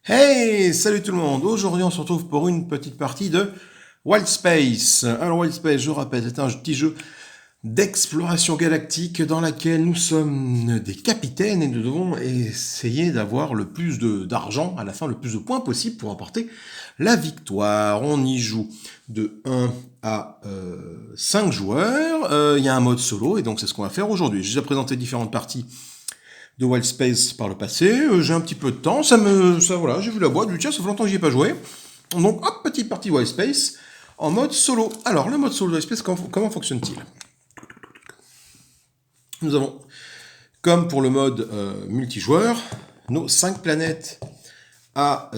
Hey, salut tout le monde. Aujourd'hui, on se retrouve pour une petite partie de Wild Space. Alors, Wild Space, je rappelle, c'est un petit jeu d'exploration galactique dans laquelle nous sommes des capitaines et nous devons essayer d'avoir le plus d'argent, à la fin, le plus de points possible pour emporter la victoire. On y joue de 1 à 5 joueurs. Il y a un mode solo et donc c'est ce qu'on va faire aujourd'hui. J'ai déjà présenté différentes parties de Wild Space par le passé. J'ai un petit peu de temps, voilà, j'ai vu la boîte, tiens, ça fait longtemps que j'y ai pas joué. Donc, hop, petite partie Wild Space en mode solo. Alors, le mode solo de Wild Space, comment fonctionne-t-il? Nous avons, comme pour le mode multijoueur, nos 5 planètes à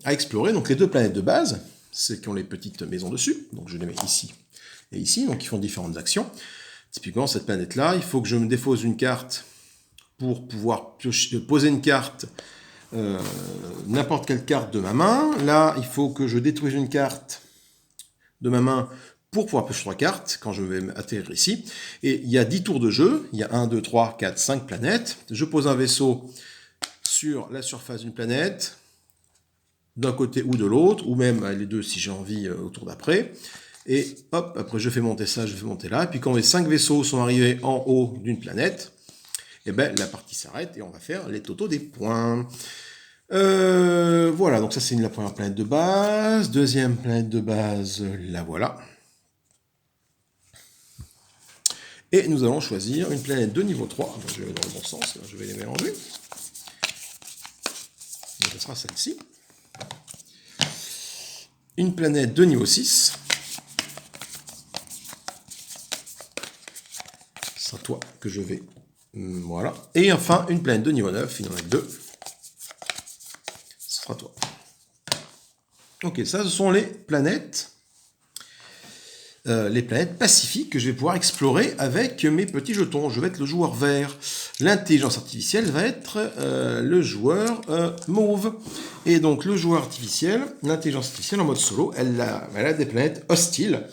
explorer. Donc, les 2 planètes de base, celles qui ont les petites maisons dessus. Donc, je les mets ici et ici, donc ils font différentes actions. Typiquement, cette planète-là, il faut que je me défausse une carte pour pouvoir poser une carte, n'importe quelle carte de ma main. Là, il faut que je détruise une carte de ma main pour pouvoir piocher 3 cartes quand je vais atterrir ici. Et il y a 10 tours de jeu, il y a 1, 2, 3, 4, 5 planètes. Je pose un vaisseau sur la surface d'une planète, d'un côté ou de l'autre, ou même les deux si j'ai envie au tour d'après. Et hop, après je fais monter ça, je fais monter là. Et puis quand les 5 vaisseaux sont arrivés en haut d'une planète, et ben la partie s'arrête et on va faire les totaux des points. Voilà, donc ça c'est la première planète de base. Deuxième planète de base, la voilà. Et nous allons choisir une planète de niveau 3. Donc, je vais dans le bon sens, là, je vais les mélanger. Donc, ce sera celle-ci. Une planète de niveau 6. Ce sera toi que je vais... Voilà. Et enfin, une planète de niveau 9. Il y en a que 2. Ce sera toi. Ok, ça, ce sont les planètes pacifiques que je vais pouvoir explorer avec mes petits jetons. Je vais être le joueur vert. L'intelligence artificielle va être le joueur mauve. Et donc, le joueur artificiel, l'intelligence artificielle en mode solo, elle a des planètes hostiles.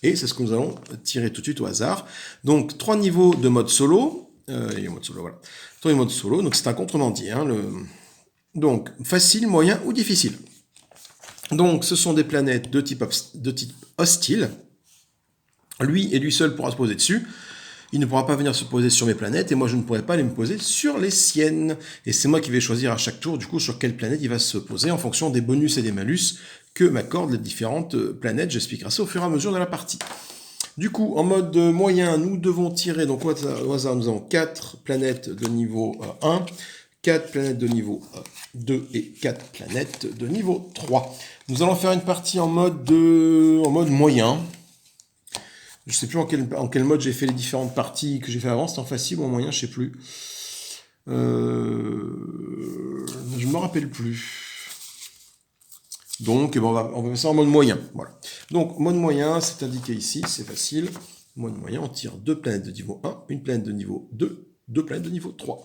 Et c'est ce que nous allons tirer tout de suite au hasard. Donc, 3 niveaux de mode solo. Et mode solo, voilà. 3 niveaux de solo. Donc, c'est un contrebandier. Donc, facile, moyen ou difficile. Donc, ce sont des planètes de type hostile. Lui et lui seul pourra se poser dessus. Il ne pourra pas venir se poser sur mes planètes et moi je ne pourrai pas aller me poser sur les siennes. Et c'est moi qui vais choisir à chaque tour du coup sur quelle planète il va se poser en fonction des bonus et des malus que m'accordent les différentes planètes. J'expliquerai ça au fur et à mesure de la partie. Du coup, en mode moyen, nous devons tirer, donc au hasard, nous avons 4 planètes de niveau 1, 4 planètes de niveau 2 et 4 planètes de niveau 3. Nous allons faire une partie en mode moyen. Je ne sais plus en quel mode j'ai fait les différentes parties que j'ai fait avant. C'était en facile ou en moyen, je ne sais plus. Je ne me rappelle plus. Donc, on va faire ça en mode moyen. Voilà. Donc, mode moyen, c'est indiqué ici, c'est facile. Mode moyen, on tire 2 planètes de niveau 1, une planète de niveau 2, 2 planètes de niveau 3.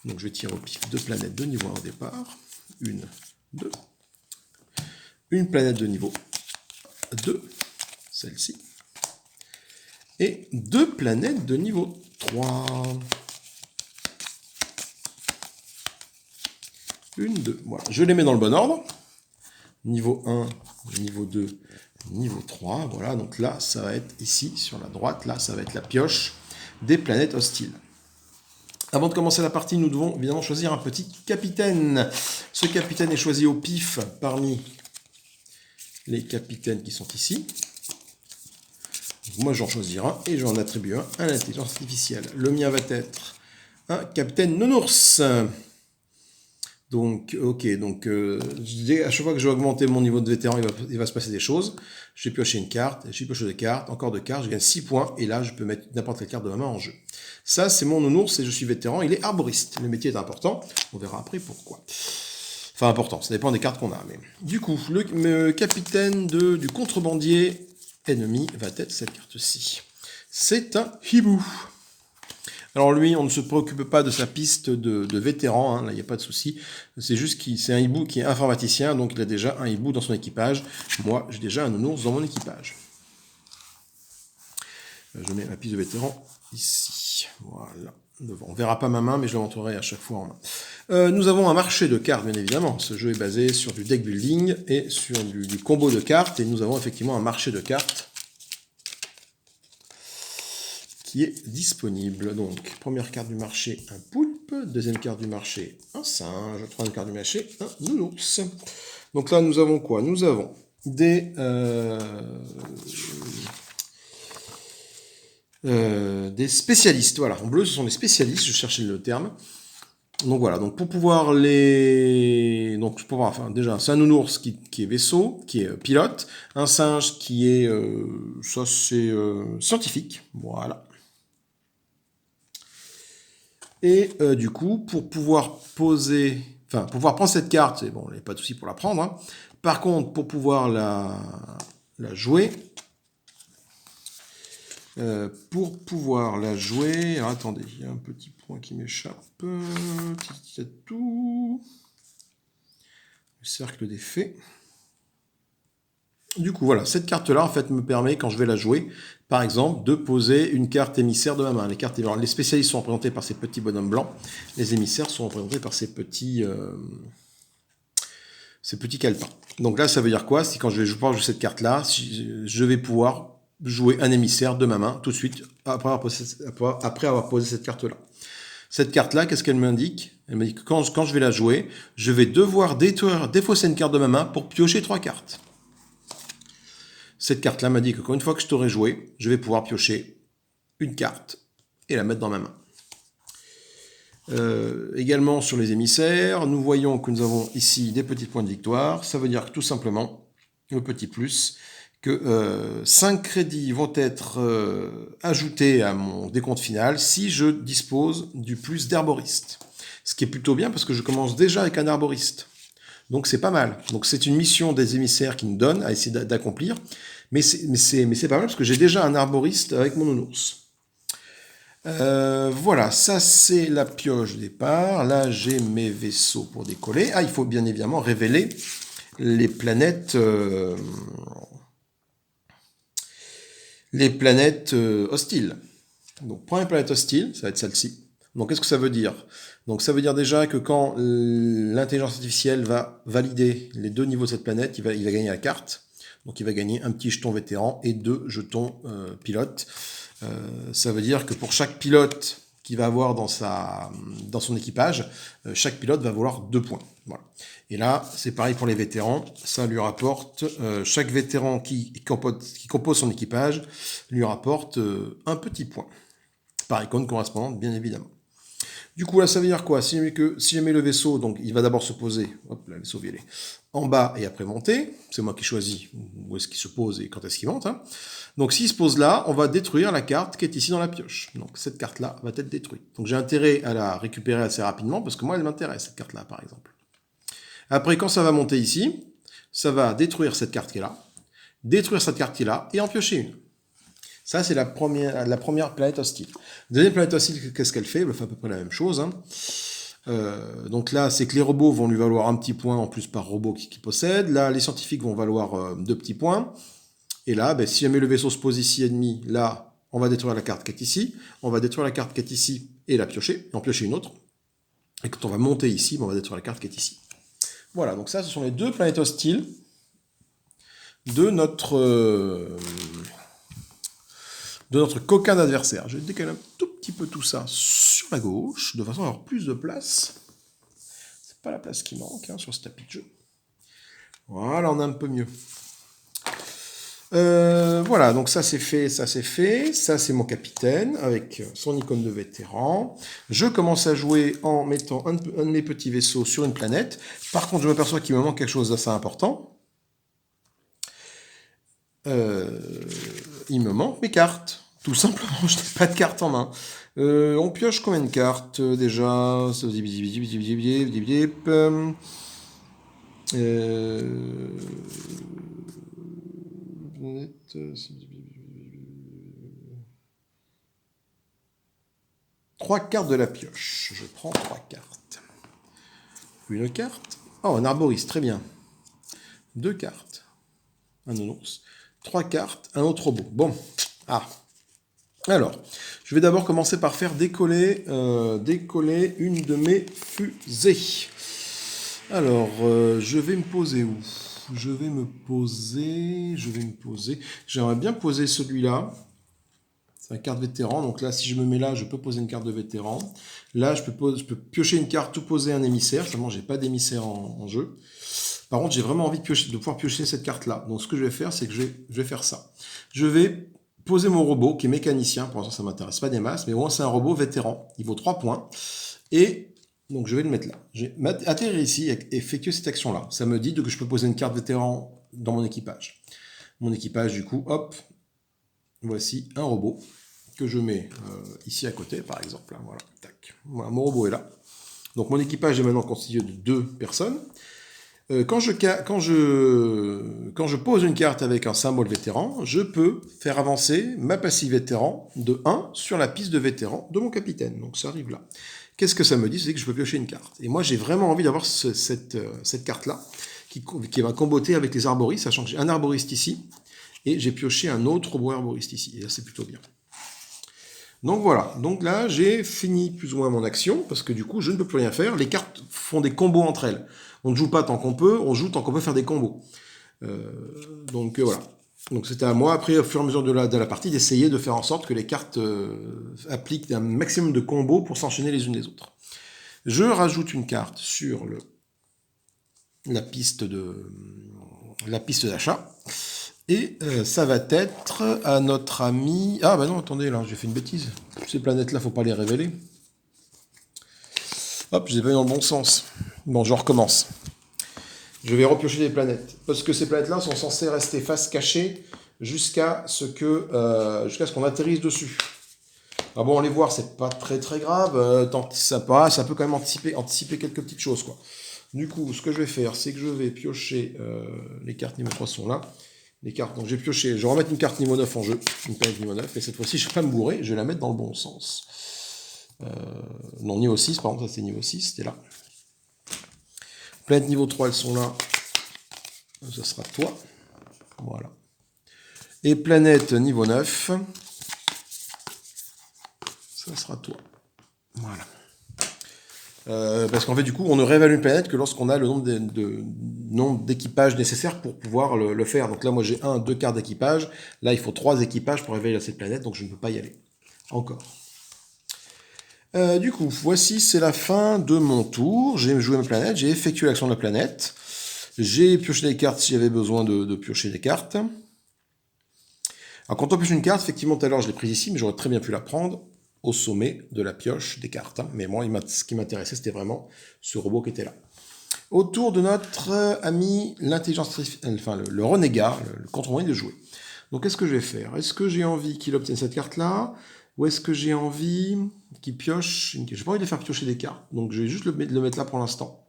Donc, je vais tirer au pif 2 planètes de niveau 1 au départ. 1, 2. Une planète de niveau 2, celle-ci. Et 2 planètes de niveau 3. 1, 2. Voilà. Je les mets dans le bon ordre. Niveau 1, niveau 2, niveau 3. Voilà, donc là, ça va être ici, sur la droite. Là, ça va être la pioche des planètes hostiles. Avant de commencer la partie, nous devons évidemment choisir un petit capitaine. Ce capitaine est choisi au pif parmi les capitaines qui sont ici. Moi, j'en choisis un et j'en attribue un à l'intelligence artificielle. Le mien va être un capitaine nounours. Donc, ok, donc à chaque fois que je vais augmenter mon niveau de vétéran, il va se passer des choses. J'ai pioché une carte, j'ai pioché des cartes, encore 2 cartes, je gagne 6 points, et là, je peux mettre n'importe quelle carte de ma main en jeu. Ça, c'est mon nounours, et je suis vétéran, il est arboriste. Le métier est important, on verra après pourquoi. Enfin, important, ça dépend des cartes qu'on a. Mais du coup, le capitaine du contrebandier ennemi va être cette carte-ci. C'est un hibou. Alors lui, on ne se préoccupe pas de sa piste de vétéran, là il n'y a pas de souci. C'est juste qu'il c'est un hibou qui est informaticien, donc il a déjà un hibou dans son équipage. Moi, j'ai déjà un nounours dans mon équipage. Je mets ma piste de vétéran ici. Voilà. devant. On ne verra pas ma main, mais je le montrerai à chaque fois en main. Nous avons un marché de cartes, bien évidemment. Ce jeu est basé sur du deck building et sur du combo de cartes. Et nous avons effectivement un marché de cartes qui est disponible. Donc, première carte du marché, un poulpe. Deuxième carte du marché, un singe. Troisième carte du marché, un nounours. Donc là, nous avons quoi? Nous avons des spécialistes. Voilà, en bleu, ce sont des spécialistes. Je cherchais le terme. Donc voilà, donc pour pouvoir les... Donc pour pouvoir, enfin, déjà, c'est un nounours qui est vaisseau, qui est pilote. Un singe qui est... ça, c'est scientifique. Voilà. Et du coup, pour pouvoir poser... Enfin, pour pouvoir prendre cette carte, bon, il n'y a pas de souci pour la prendre. Hein. Par contre, pour pouvoir la jouer... alors attendez, il y a un petit point qui m'échappe. Tout. Le cercle des fées. Du coup, voilà, cette carte-là, en fait, me permet, quand je vais la jouer, par exemple, de poser une carte émissaire de ma main. Les spécialistes sont représentés par ces petits bonhommes blancs. Les émissaires sont représentés par ces petits calepins. Donc là, ça veut dire quoi? Si quand je vais jouer cette carte-là, je vais pouvoir jouer un émissaire de ma main tout de suite après avoir posé cette carte-là. Cette carte-là, qu'est-ce qu'elle m'indique? Elle m'indique que quand je vais la jouer, je vais devoir défausser une carte de ma main pour piocher 3 cartes. Cette carte-là m'a dit que quand une fois que je t'aurai joué, je vais pouvoir piocher une carte et la mettre dans ma main. Également sur les émissaires, nous voyons que nous avons ici des petits points de victoire. Ça veut dire que tout simplement, le petit plus, que 5 crédits vont être ajoutés à mon décompte final si je dispose du plus d'herboriste. Ce qui est plutôt bien parce que je commence déjà avec un herboriste. Donc c'est pas mal. Donc c'est une mission des émissaires qui nous donnent à essayer d'accomplir. Mais c'est pas mal parce que j'ai déjà un arboriste avec mon nounours. Voilà, ça c'est la pioche départ. Là j'ai mes vaisseaux pour décoller. Ah, il faut bien évidemment révéler les planètes hostiles. Donc première planète hostile, ça va être celle-ci. Donc qu'est-ce que ça veut dire? Donc ça veut dire déjà que quand l'intelligence artificielle va valider les 2 niveaux de cette planète, il va gagner la carte. Donc il va gagner un petit jeton vétéran et 2 jetons pilote. Ça veut dire que pour chaque pilote qu'il va avoir dans son équipage, chaque pilote va valoir 2 points. Voilà. Et là, c'est pareil pour les vétérans. Ça lui rapporte, chaque vétéran qui compose son équipage lui rapporte un petit point. Par icône correspondante, bien évidemment. Du coup, là, ça veut dire quoi? Si je mets le vaisseau, donc il va d'abord se poser, hop, le vaisseau violet, en bas et après monter. C'est moi qui choisis où est-ce qu'il se pose et quand est-ce qu'il monte. Hein. Donc s'il se pose là, on va détruire la carte qui est ici dans la pioche. Donc cette carte-là va être détruite. Donc j'ai intérêt à la récupérer assez rapidement parce que moi, elle m'intéresse, cette carte-là, par exemple. Après, quand ça va monter ici, ça va détruire cette carte qui est là, détruire cette carte qui est là et en piocher une. Ça, c'est la première planète hostile. Deuxième planète hostile, qu'est-ce qu'elle fait? Elle fait à peu près la même chose. Hein. Donc là, c'est que les robots vont lui valoir un petit point en plus par robot qu'il possède. Là, les scientifiques vont valoir 2 petits points. Et là, si jamais le vaisseau se pose ici ennemi, là, on va détruire la carte qui est ici. On va détruire la carte qui est ici et la piocher, et en piocher une autre. Et quand on va monter ici, on va détruire la carte qui est ici. Voilà, donc ça, ce sont les 2 planètes hostiles de notre coquin d'adversaire. Je vais décaler un tout petit peu tout ça sur la gauche, de façon à avoir plus de place. C'est pas la place qui manque hein, sur ce tapis de jeu. Voilà, on a un peu mieux. Voilà, donc ça c'est fait, ça c'est fait. Ça c'est mon capitaine avec son icône de vétéran. Je commence à jouer en mettant un de mes petits vaisseaux sur une planète. Par contre, je m'aperçois qu'il me manque quelque chose d'assez important. Il me manque mes cartes. Tout simplement, je n'ai pas de cartes en main. On pioche combien de cartes déjà? 3 cartes de la pioche. Je prends 3 cartes. Une carte. Oh, un arboriste, très bien. 2 cartes. Un nounours. 3 cartes, un autre robot. Bon. Ah. Alors, je vais d'abord commencer par faire décoller une de mes fusées. Alors, je vais me poser où? Je vais me poser. J'aimerais bien poser celui-là. C'est la carte vétéran. Donc là, si je me mets là, je peux poser une carte de vétéran. Là, je peux piocher une carte ou poser un émissaire. Seulement, j'ai pas d'émissaire en jeu. Par contre, j'ai vraiment envie de pouvoir piocher cette carte-là. Donc, ce que je vais faire, c'est que je vais faire ça. Je vais poser mon robot, qui est mécanicien. Pour l'instant, ça ne m'intéresse pas des masses. Mais au moins, c'est un robot vétéran. Il vaut 3 points. Et donc, je vais le mettre là. Je vais atterrir ici et effectuer cette action-là. Ça me dit que je peux poser une carte vétéran dans mon équipage. Mon équipage, du coup, hop, voici un robot que je mets ici à côté, par exemple. Voilà, tac. Voilà, mon robot est là. Donc, mon équipage est maintenant constitué de 2 personnes. Quand je pose une carte avec un symbole vétéran, je peux faire avancer ma passive vétéran de 1 sur la piste de vétéran de mon capitaine. Donc ça arrive là. Qu'est-ce que ça me dit? C'est que je peux piocher une carte. Et moi, j'ai vraiment envie d'avoir cette carte-là qui va comboter avec les arboristes, sachant que j'ai un arboriste ici et j'ai pioché un autre robot arboriste ici. Et là, c'est plutôt bien. Donc voilà, donc là j'ai fini plus ou moins mon action, parce que du coup je ne peux plus rien faire, les cartes font des combos entre elles. On ne joue pas tant qu'on peut, on joue tant qu'on peut faire des combos. Donc voilà. Donc c'était à moi, après au fur et à mesure de la partie, d'essayer de faire en sorte que les cartes appliquent un maximum de combos pour s'enchaîner les unes les autres. Je rajoute une carte sur la piste d'achat. Et ça va être à notre ami... Ah bah non, attendez, là, j'ai fait une bêtise. Ces planètes-là, faut pas les révéler. Hop, je les ai pas mis dans le bon sens. Bon, je recommence. Je vais repiocher des planètes. Parce que ces planètes-là sont censées rester face cachée jusqu'à ce qu'on atterrisse dessus. Ah bon, les voir, c'est pas très très grave. Ça peut quand même anticiper quelques petites choses, quoi. Du coup, ce que je vais faire, c'est que je vais piocher les cartes niveau 3 sont là. Les cartes, donc j'ai pioché, je vais remettre une carte niveau 9 en jeu, une planète niveau 9, et cette fois-ci je ne vais pas me bourrer, je vais la mettre dans le bon sens. Non, niveau 6, par exemple, ça c'est niveau 6, c'était là. Planète niveau 3, elles sont là, ça sera toi. Voilà. Et planète niveau 9, ça sera toi. Voilà. Parce qu'en fait, du coup, on ne réévalue une planète que lorsqu'on a le nombre d'équipages nécessaires pour pouvoir le faire. Donc là, moi, j'ai 2 cartes d'équipage. Là, il faut 3 équipages pour révéler cette planète, donc je ne peux pas y aller. Encore. Du coup, voici, c'est la fin de mon tour. J'ai joué ma planète, j'ai effectué l'action de la planète. J'ai pioché des cartes si j'avais besoin de piocher des cartes. Alors, quand on pioche une carte, effectivement, tout à l'heure, je l'ai prise ici, mais j'aurais très bien pu la prendre au sommet de la pioche des cartes. Mais moi, ce qui m'intéressait, c'était vraiment ce robot qui était là. Autour de notre ami l'intelligence, enfin le renégat, le contre-moyen de jouer. Donc qu'est-ce que je vais faire? Est-ce que j'ai envie qu'il obtienne cette carte-là? Ou est-ce que j'ai envie qu'il pioche? J'ai pas envie de le faire piocher des cartes, donc je vais juste le mettre là pour l'instant.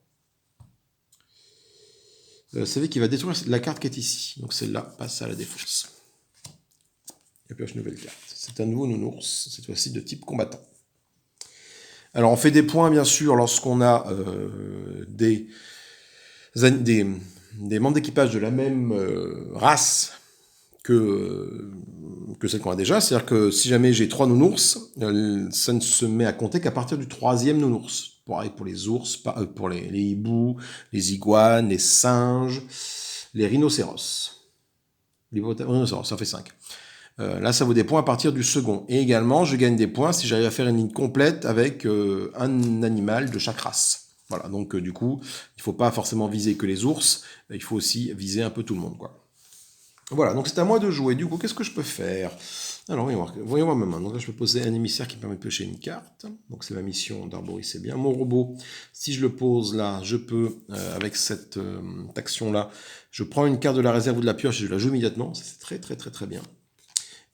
Vous savez qu'il va détruire la carte qui est ici. Donc celle-là passe à la défausse. Et pioche une nouvelle carte. C'est un nouveau nounours, cette fois-ci de type combattant. Alors on fait des points bien sûr lorsqu'on a des membres d'équipage de la même race que celle qu'on a déjà. C'est-à-dire que si jamais j'ai 3 nounours, ça ne se met à compter qu'à partir du 3e nounours. Pareil pour les ours, pour les hiboux, les iguanes, les singes, les rhinocéros. Les rhinocéros, ça fait 5. Là, ça vaut des points à partir du second. Et également, je gagne des points si j'arrive à faire une ligne complète avec un animal de chaque race. Voilà, donc du coup, il ne faut pas forcément viser que les ours, il faut aussi viser un peu tout le monde, quoi. Voilà, donc c'est à moi de jouer. Du coup, qu'est-ce que je peux faire? Alors, voyons voir ma main. Donc là, je peux poser un émissaire qui me permet de piocher une carte. Donc c'est ma mission d'arboriste, c'est bien. Mon robot, si je le pose là, je peux, avec cette action-là, je prends une carte de la réserve ou de la pioche et je la joue immédiatement. C'est très très très très bien.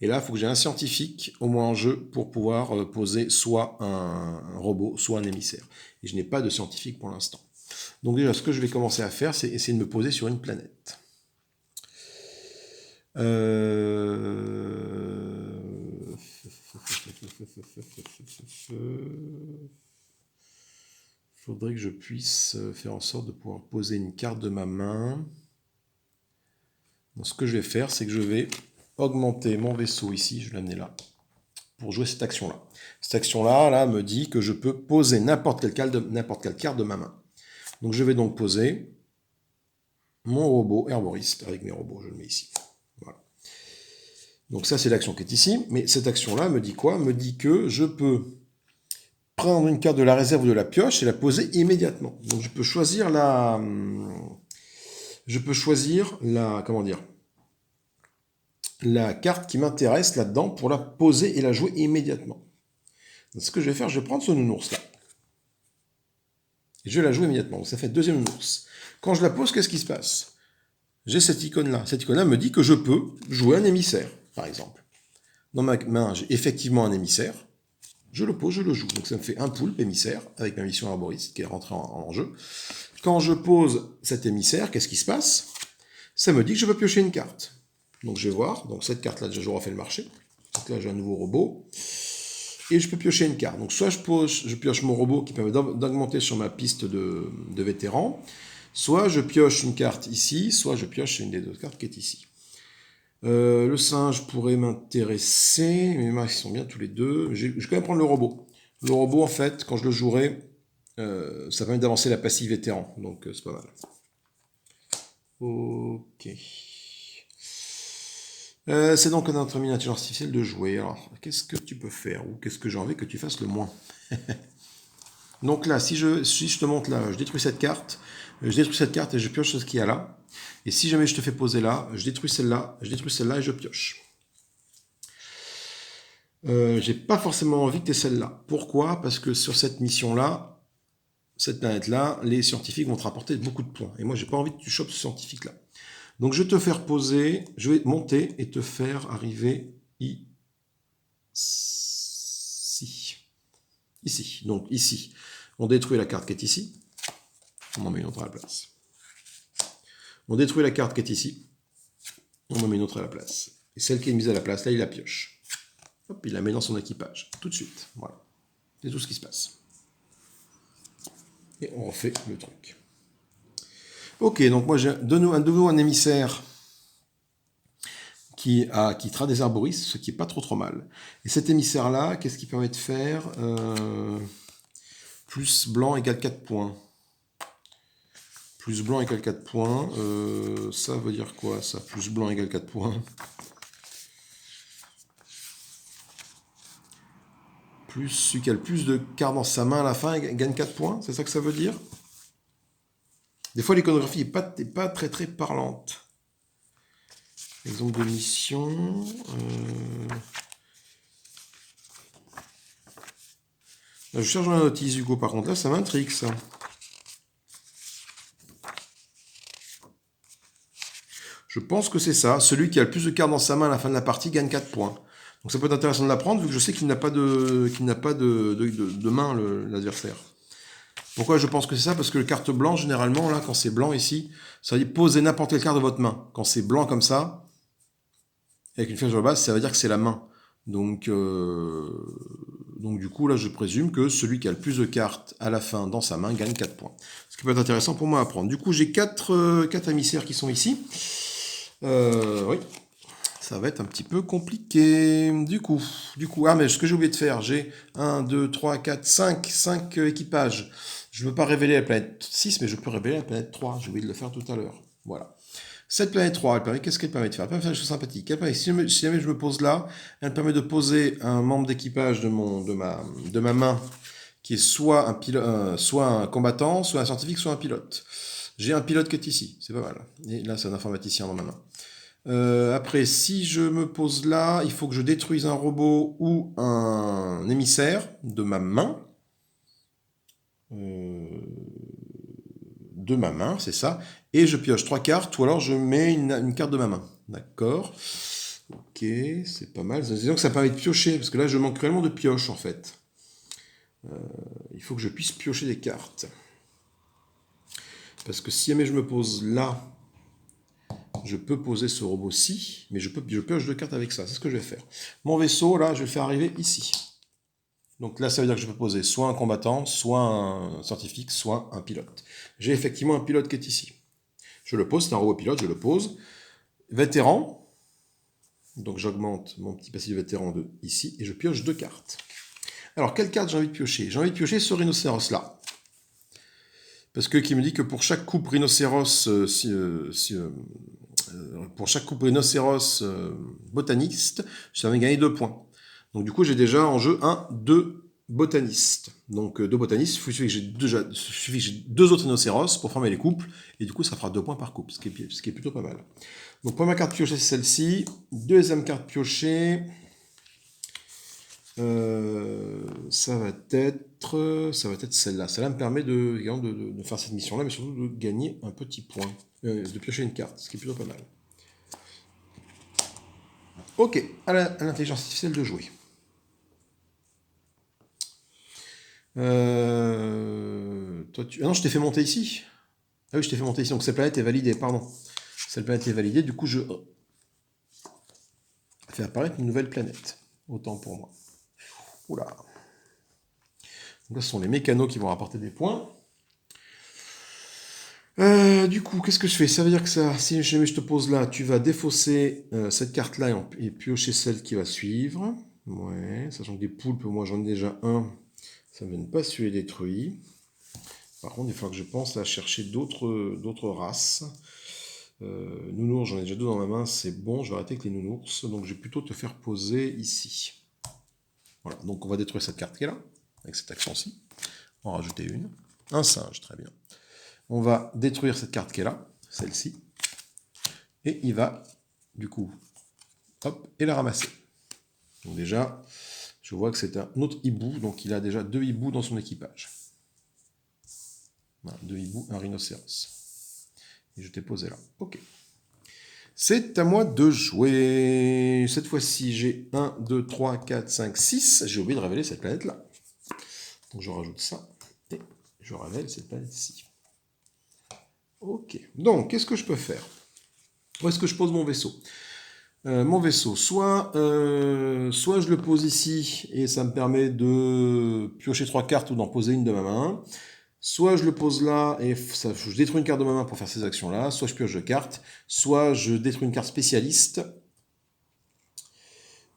Et là, il faut que j'ai un scientifique, au moins en jeu, pour pouvoir poser soit un robot, soit un émissaire. Et je n'ai pas de scientifique pour l'instant. Donc déjà, ce que je vais commencer à faire, c'est essayer de me poser sur une planète. Faudrait que je puisse faire en sorte de pouvoir poser une carte de ma main. Donc ce que je vais faire, c'est que je vais augmenter mon vaisseau ici, je vais l'amener là, pour jouer cette action-là. Cette action-là là, me dit que je peux poser n'importe quelle carte de ma main. Donc je vais donc poser mon robot herboriste avec mes robots, je le mets ici. Voilà. Donc ça c'est l'action qui est ici, mais cette action-là me dit quoi? Me dit que je peux prendre une carte de la réserve ou de la pioche et la poser immédiatement. Donc je peux choisir la... comment dire, la carte qui m'intéresse là-dedans pour la poser et la jouer immédiatement. Donc, ce que je vais faire, je vais prendre ce nounours là. Et je vais la jouer immédiatement. Donc ça fait deuxième nounours. Quand je la pose, qu'est-ce qui se passe? J'ai cette icône-là. Cette icône-là me dit que je peux jouer un émissaire, par exemple. Dans ma main, j'ai effectivement un émissaire. Je le pose, je le joue. Donc ça me fait un poulpe émissaire avec ma mission arboriste qui est rentrée en jeu. Quand je pose cet émissaire, qu'est-ce qui se passe? Ça me dit que je peux piocher une carte. Donc je vais voir. Donc cette carte-là, déjà, je refais le marché. Donc là, j'ai un nouveau robot. Et je peux piocher une carte. Donc soit je pioche mon robot qui permet d'augmenter sur ma piste de vétéran. Soit je pioche une carte ici, soit je pioche une des deux cartes qui est ici. Le singe pourrait m'intéresser, mais ils sont bien tous les deux. Je vais quand même prendre le robot. Le robot, en fait, quand je le jouerai, ça permet d'avancer la passive vétéran, donc c'est pas mal. Ok. C'est donc à notre intelligence artificielle de jouer. Alors, qu'est-ce que tu peux faire? Ou qu'est-ce que j'ai envie que tu fasses le moins? Donc là, si je te montre là, je détruis cette carte et je pioche ce qu'il y a là. Et si jamais je te fais poser là, je détruis celle-là et je pioche. J'ai pas forcément envie que tu aies celle-là. Pourquoi? Parce que sur cette mission-là, cette planète-là, les scientifiques vont te rapporter beaucoup de points. Et moi, j'ai pas envie que tu chopes ce scientifique-là. Donc je vais te faire poser, je vais monter et te faire arriver ici. Ici. Donc ici. On détruit la carte qui est ici. On en met une autre à la place. On détruit la carte qui est ici. On en met une autre à la place. Et celle qui est mise à la place, là, il la pioche. Hop, il la met dans son équipage. Tout de suite. Voilà. C'est tout ce qui se passe. Et on refait le truc. Ok, donc moi j'ai de nouveau un émissaire qui quittera des arboristes, ce qui n'est pas trop mal. Et cet émissaire-là, qu'est-ce qu'il permet de faire? Plus blanc égale 4 points. Plus blanc égale 4 points. Ça veut dire quoi, ça? Plus blanc égale 4 points. Plus celui qui a le plus de cartes dans sa main à la fin gagne 4 points. C'est ça que ça veut dire? Des fois, l'iconographie n'est pas très parlante. Exemple de mission. Là, je cherche dans la notice, Hugo. Par contre, là, ça m'intrigue, ça. Je pense que c'est ça. Celui qui a le plus de cartes dans sa main à la fin de la partie gagne 4 points. Donc ça peut être intéressant de l'apprendre, vu que je sais qu'il n'a pas de main, l'adversaire. Pourquoi je pense que c'est ça? Parce que le carte blanc, généralement, là, quand c'est blanc ici, ça veut dire poser n'importe quelle carte de votre main. Quand c'est blanc comme ça, avec une flèche sur la base, ça veut dire que c'est la main. Donc du coup, là, je présume que celui qui a le plus de cartes à la fin dans sa main gagne 4 points. Ce qui peut être intéressant pour moi à apprendre. Du coup, j'ai 4 émissaires qui sont ici. Oui, ça va être un petit peu compliqué. Du coup, mais ce que j'ai oublié de faire, j'ai 1, 2, 3, 4, 5 équipages. Je ne veux pas révéler la planète 6, mais je peux révéler la planète 3. J'ai oublié de le faire tout à l'heure. Voilà. Cette planète 3, qu'est-ce qu'elle permet de faire? Elle permet de faire des choses sympathiques. Si jamais je me pose là, elle permet de poser un membre d'équipage de ma main qui est soit un combattant, soit un scientifique, soit un pilote. J'ai un pilote qui est ici, c'est pas mal. Et là, c'est un informaticien dans ma main. Après, si je me pose là, il faut que je détruise un robot ou un émissaire de ma main. C'est ça. Et je pioche 3 cartes, ou alors je mets une carte de ma main. D'accord. Ok, c'est pas mal. Disons que ça permet de piocher, parce que là, je manque réellement de pioche, en fait. Il faut que je puisse piocher des cartes. Parce que si jamais je me pose là, je peux poser ce robot-ci, mais je pioche 2 cartes avec ça. C'est ce que je vais faire. Mon vaisseau, là, je vais le faire arriver ici. Donc là, ça veut dire que je peux poser soit un combattant, soit un scientifique, soit un pilote. J'ai effectivement un pilote qui est ici. Je le pose, c'est un robot pilote, je le pose. Vétéran. Donc j'augmente mon petit passif de vétéran de ici et je pioche 2 cartes. Alors, quelle carte j'ai envie de piocher? J'ai envie de piocher ce rhinocéros-là. Parce que qui me dit que pour chaque coupe rhinocéros, pour chaque coupe rhinocéros botaniste, ça va gagner 2 points. Donc du coup, j'ai déjà en jeu 2 botanistes. Donc 2 botanistes, il suffit que j'ai 2 autres rhinocéros pour former les couples, et du coup, ça fera 2 points par couple, ce qui est plutôt pas mal. Donc première carte piochée, c'est celle-ci. Deuxième carte piochée, ça va être celle-là. Celle-là me permet de faire cette mission-là, mais surtout de gagner un petit point, de piocher une carte, ce qui est plutôt pas mal. Ok, à l'intelligence artificielle de jouer. Ah non, je t'ai fait monter ici. Ah oui, je t'ai fait monter ici, donc cette planète est validée, pardon. Cette planète est validée, du coup je fais apparaître une nouvelle planète. Autant pour moi. Oula. Donc là, ce sont les mécanos qui vont rapporter des points. Du coup, qu'est-ce que je fais? Ça veut dire que ça, si jamais je te pose là, tu vas défausser cette carte-là et piocher celle qui va suivre. Ouais, sachant que des poulpes, moi j'en ai déjà un. Ça ne vient pas celui détruit. Par contre, il faut que je pense à chercher d'autres races. Nounours, j'en ai déjà 2 dans ma main, c'est bon, je vais arrêter avec les nounours. Donc je vais plutôt te faire poser ici. Voilà, donc on va détruire cette carte qui est là, avec cette action-ci. On va en rajouter une. Un singe, très bien. On va détruire cette carte qui est là, celle-ci. Et il va, du coup, hop, et la ramasser. Donc déjà, je vois que c'est un autre hibou, donc il a déjà 2 hiboux dans son équipage. Voilà, 2 hiboux, un rhinocéros. Et je t'ai posé là. Ok. C'est à moi de jouer. Cette fois-ci, j'ai 1, 2, 3, 4, 5, 6. J'ai oublié de révéler cette planète-là. Donc je rajoute ça. Et je révèle cette planète-ci. Ok. Donc, qu'est-ce que je peux faire? Où est-ce que je pose mon vaisseau? Mon vaisseau, soit je le pose ici et ça me permet de piocher 3 cartes ou d'en poser une de ma main. Soit je le pose là et je détruis une carte de ma main pour faire ces actions-là. Soit je pioche 2 cartes. Soit je détruis une carte spécialiste.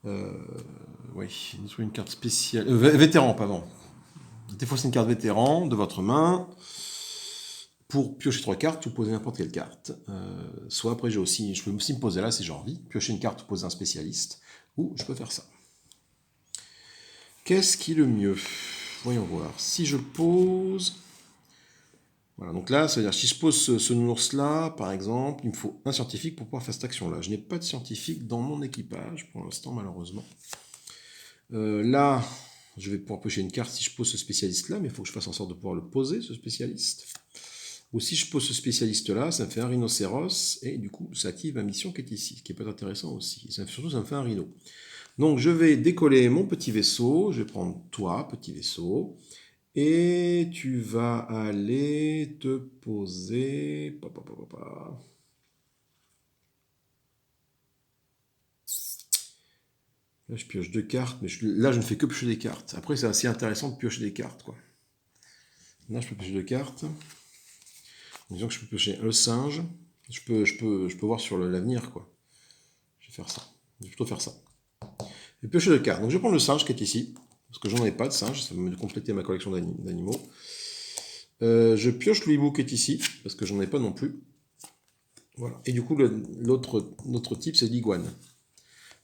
Oui, détruire une carte spéciale. Vétéran, pardon. Défausser une carte vétéran de votre main pour piocher 3 cartes ou poser n'importe quelle carte. Soit après, je peux aussi me poser là si j'ai envie, piocher une carte ou poser un spécialiste, ou je peux faire ça. Qu'est-ce qui est le mieux? Voyons voir. Si je pose. Voilà, donc là, ça veut dire si je pose ce nounours-là, par exemple, il me faut un scientifique pour pouvoir faire cette action-là. Je n'ai pas de scientifique dans mon équipage pour l'instant, malheureusement. Là, je vais pouvoir piocher une carte si je pose ce spécialiste-là, mais il faut que je fasse en sorte de pouvoir le poser, ce spécialiste. Ou si je pose ce spécialiste-là, ça me fait un rhinocéros, et du coup, ça active ma mission qui est ici, ce qui peut être intéressant aussi. Surtout, ça me fait un rhino. Donc, je vais décoller mon petit vaisseau. Je vais prendre toi, petit vaisseau. Et tu vas aller te poser. Là, je pioche 2 cartes, mais là, je ne fais que piocher des cartes. Après, c'est assez intéressant de piocher des cartes, quoi. Là, je peux piocher 2 cartes. Disons que je peux piocher le singe. Je peux voir sur l'avenir, quoi. Je vais faire ça. Je vais plutôt faire ça. Je vais piocher 2 cartes. Donc, je vais prendre le singe qui est ici. Parce que j'en ai pas de singe. Ça va me compléter ma collection d'animaux. Je pioche le hibou qui est ici. Parce que j'en ai pas non plus. Voilà. Et du coup, l'autre type, c'est l'iguane.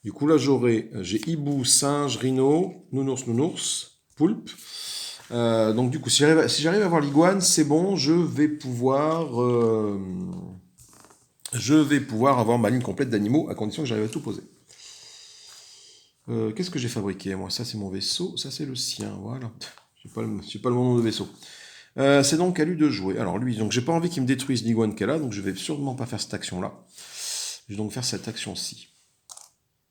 Du coup, là, j'ai hibou, singe, rhino, nounours, poulpe. Donc, du coup, si j'arrive à avoir l'iguane, c'est bon, je vais pouvoir avoir ma ligne complète d'animaux, à condition que j'arrive à tout poser. Qu'est-ce que j'ai fabriqué? Moi, ça, c'est mon vaisseau, ça, c'est le sien, voilà. Je n'ai pas le bon nom de vaisseau. C'est donc à lui de jouer. Alors, lui, donc, j'ai pas envie qu'il me détruise l'iguane qu'elle a, donc je vais sûrement pas faire cette action-là. Je vais donc faire cette action-ci.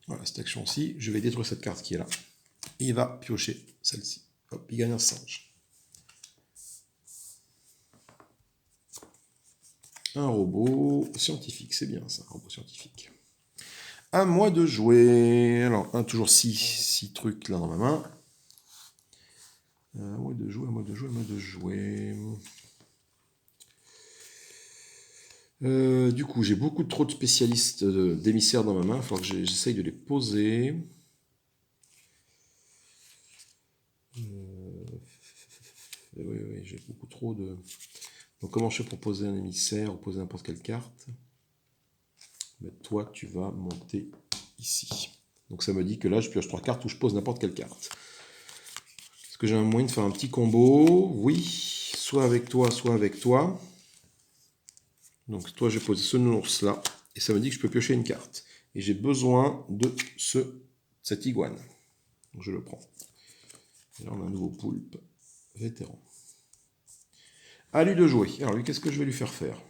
Voilà, cette action-ci, je vais détruire cette carte qui est là. Et il va piocher celle-ci. Hop, il gagne un singe. Un robot scientifique, c'est bien ça, un robot scientifique. À moi de jouer. Alors, toujours 6 trucs là dans ma main. À moi de jouer. Du coup, j'ai beaucoup trop de spécialistes d'émissaires dans ma main. Il va falloir que j'essaye de les poser. Oui, j'ai beaucoup trop de... Donc comment je fais pour poser un émissaire ou poser n'importe quelle carte? Mais toi, tu vas monter ici. Donc ça me dit que là, je pioche 3 cartes ou je pose n'importe quelle carte. Est-ce que j'ai un moyen de faire un petit combo? Oui, soit avec toi, soit avec toi. Donc toi, j'ai posé ce nounours là. Et ça me dit que je peux piocher une carte. Et j'ai besoin de cette iguane. Donc je le prends. Et là, on a un nouveau poulpe. Vétéran. À lui de jouer. Alors lui, qu'est-ce que je vais lui faire faire?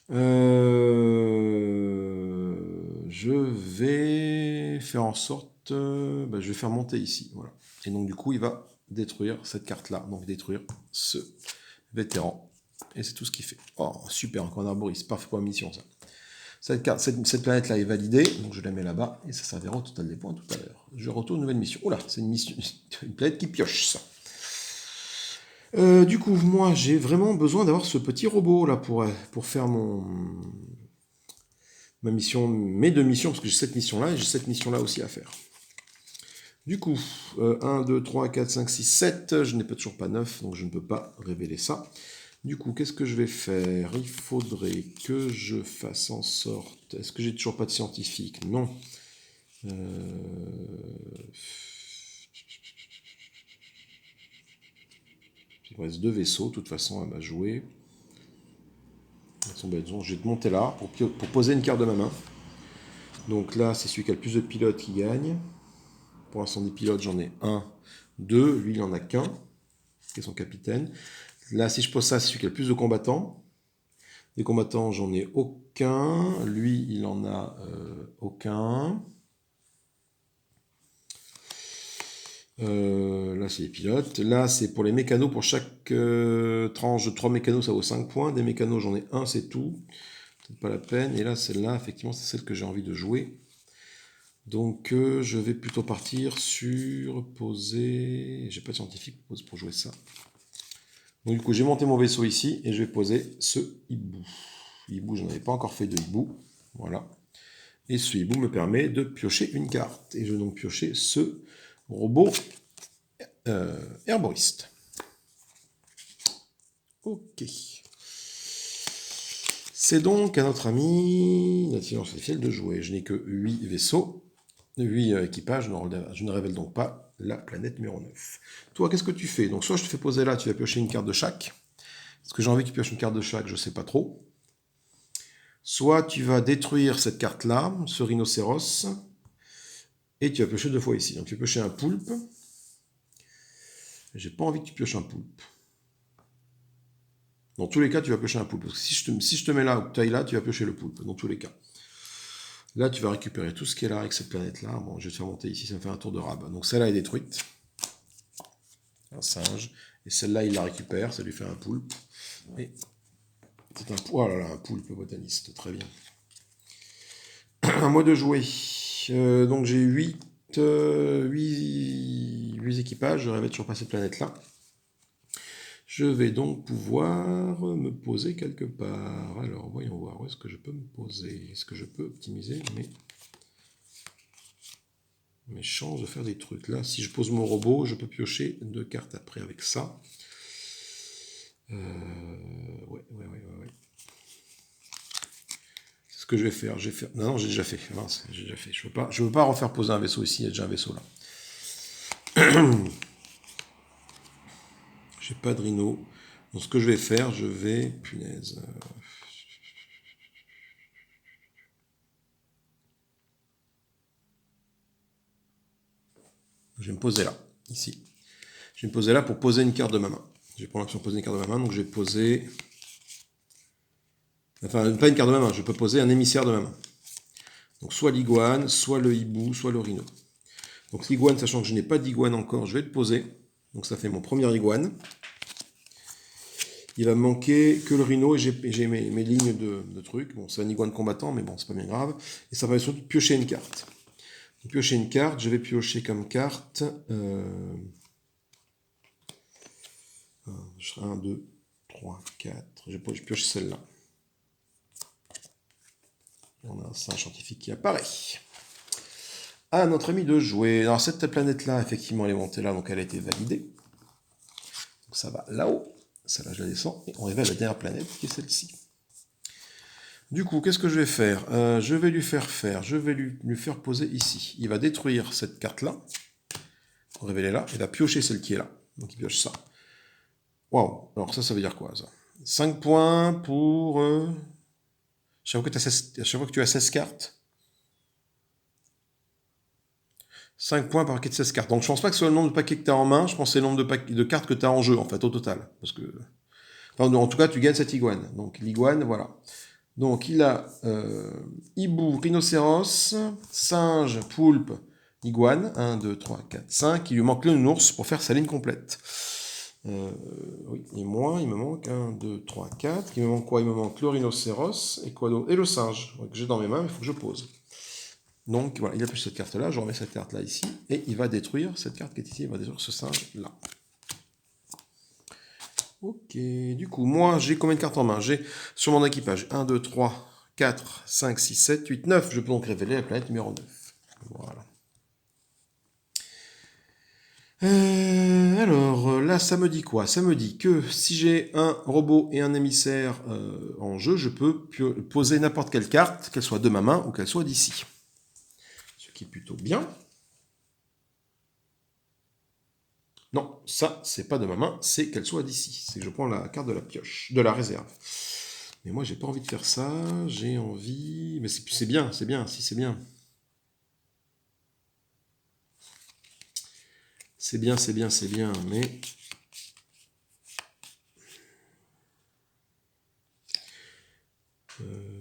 Je vais faire en sorte... je vais faire monter ici. Voilà. Et donc du coup, il va détruire cette carte-là. Donc détruire ce vétéran. Et c'est tout ce qu'il fait. Oh, super, encore un arboriste. Parfait pour la mission, ça. Cette planète-là est validée, donc je la mets là-bas, et ça servira au total des points tout à l'heure. Je retourne nouvelle mission. Oh là, c'est une planète qui pioche, ça. Du coup, moi, j'ai vraiment besoin d'avoir ce petit robot, là, pour faire ma mission, mes 2 missions, parce que j'ai cette mission-là, et j'ai cette mission-là aussi à faire. Du coup, 1, 2, 3, 4, 5, 6, 7, je n'ai toujours pas 9, donc je ne peux pas révéler ça. Du coup, qu'est-ce que je vais faire? Il faudrait que je fasse en sorte... Est-ce que j'ai toujours pas de scientifique? Non. Il me reste 2 vaisseaux, de toute façon, à jouer. Je vais te monter là pour poser une carte de ma main. Donc là, c'est celui qui a le plus de pilotes qui gagne. Pour l'instant, des pilotes, j'en ai 1, 2. Lui, il n'en a qu'un, qui est son capitaine. Là, si je pose ça, c'est celui qui a le plus de combattants. Des combattants, j'en ai aucun. Lui, il en a aucun. Là, c'est les pilotes. Là, c'est pour les mécanos. Pour chaque tranche de 3 mécanos, ça vaut 5 points. Des mécanos, j'en ai un, c'est tout. Peut-être pas la peine. Et là, celle-là, effectivement, c'est celle que j'ai envie de jouer. Donc, je vais plutôt partir sur poser... J'ai pas de scientifique pour jouer ça. Donc, du coup, j'ai monté mon vaisseau ici et je vais poser ce hibou. Hibou, j'en avais pas encore fait de hibou. Voilà. Et ce hibou me permet de piocher une carte. Et je vais donc piocher ce robot herboriste. Ok. C'est donc à notre ami l'intelligence artificielle de jouer. Je n'ai que 8 vaisseaux, 8 équipages. Je ne révèle donc pas la planète numéro 9. Toi, qu'est-ce que tu fais? Donc, soit je te fais poser là, tu vas piocher une carte de chaque. Est-ce que j'ai envie que tu pioches une carte de chaque? Je ne sais pas trop. Soit tu vas détruire cette carte-là, ce rhinocéros, et tu vas piocher 2 fois ici. Donc, tu vas piocher un poulpe. J'ai pas envie que tu pioches un poulpe. Dans tous les cas, tu vas piocher un poulpe. Parce que si je te mets là ou que tu ailles là, tu vas piocher le poulpe, dans tous les cas. Là, tu vas récupérer tout ce qui est là avec cette planète-là. Bon, je vais te faire monter ici, ça me fait un tour de rabat. Donc celle-là est détruite. Un singe. Et celle-là, il la récupère, ça lui fait un poulpe. Et c'est un, oh là là, un poulpe botaniste, très bien. À moi de jouer. Donc j'ai 8 équipages, je rêvais toujours pas cette planète-là. Je vais donc pouvoir me poser quelque part. Alors, voyons voir, où est-ce que je peux me poser? Est-ce que je peux optimiser mes chances de faire des trucs? Là, si je pose mon robot, je peux piocher 2 cartes après avec ça. Ouais. C'est ce que je vais faire. Non, j'ai déjà fait. Mince, j'ai déjà fait. Je veux pas refaire poser un vaisseau ici, il y a déjà un vaisseau là. J'ai pas de rhino. Donc ce que je vais faire, je vais... Punaise. Je vais me poser là, ici. Je vais me poser là pour poser une carte de ma main. Je vais prendre l'option poser une carte de ma main, donc je vais poser... Enfin, pas une carte de ma main, je peux poser un émissaire de ma main. Donc soit l'iguane, soit le hibou, soit le rhino. Donc l'iguane, sachant que je n'ai pas d'iguane encore, je vais le poser. Donc ça fait mon premier iguane. Il va me manquer que le rhino et j'ai mes lignes de trucs. Bon, c'est un iguane combattant, mais bon, c'est pas bien grave. Et ça va surtout piocher une carte. Donc, piocher une carte, je vais piocher comme carte... 1, 2, 3, 4. Je pioche celle-là. On a un singe scientifique qui apparaît. À notre ami de jouer. Alors cette planète-là, effectivement, elle est montée là, donc elle a été validée. Donc ça va là-haut. Celle-là, je la descends. Et on révèle la dernière planète, qui est celle-ci. Du coup, qu'est-ce que je vais faire? Je vais lui faire lui faire poser ici. Il va détruire cette carte-là. Révéler là. Il va piocher celle qui est là. Donc il pioche ça. Waouh. Alors ça veut dire quoi, ça? 5 points pour... chaque fois que tu as 16 cartes. 5 points par paquet de 16 cartes. Donc je pense pas que ce soit le nombre de paquets que tu as en main, je pense que c'est le nombre de cartes que tu as en jeu, en fait, au total. Parce que... Enfin, en tout cas, tu gagnes cette iguane. Donc l'iguane, voilà. Donc il a hibou, rhinocéros, singe, poulpe, iguane. 1, 2, 3, 4, 5. Il lui manque le nounours pour faire sa ligne complète. Oui, et moi, il me manque 1, 2, 3, 4. Il me manque quoi? Il me manque le rhinocéros et quoi d'autre? Et le singe, que j'ai dans mes mains, il faut que je pose. Donc voilà, il a pris cette carte-là, je remets cette carte-là ici, et il va détruire cette carte qui est ici, il va détruire ce singe-là. Ok, du coup, moi, j'ai combien de cartes en main? J'ai sur mon équipage 1, 2, 3, 4, 5, 6, 7, 8, 9. Je peux donc révéler la planète numéro 9. Voilà. Alors, là, ça me dit quoi? Ça me dit que si j'ai un robot et un émissaire en jeu, je peux poser n'importe quelle carte, qu'elle soit de ma main ou qu'elle soit d'ici. Ce qui est plutôt bien. Non, ça, c'est pas de ma main, c'est qu'elle soit d'ici. C'est que je prends la carte de la pioche, de la réserve. Mais moi, j'ai pas envie de faire ça, j'ai envie... Mais c'est bien, si c'est bien. C'est bien, mais...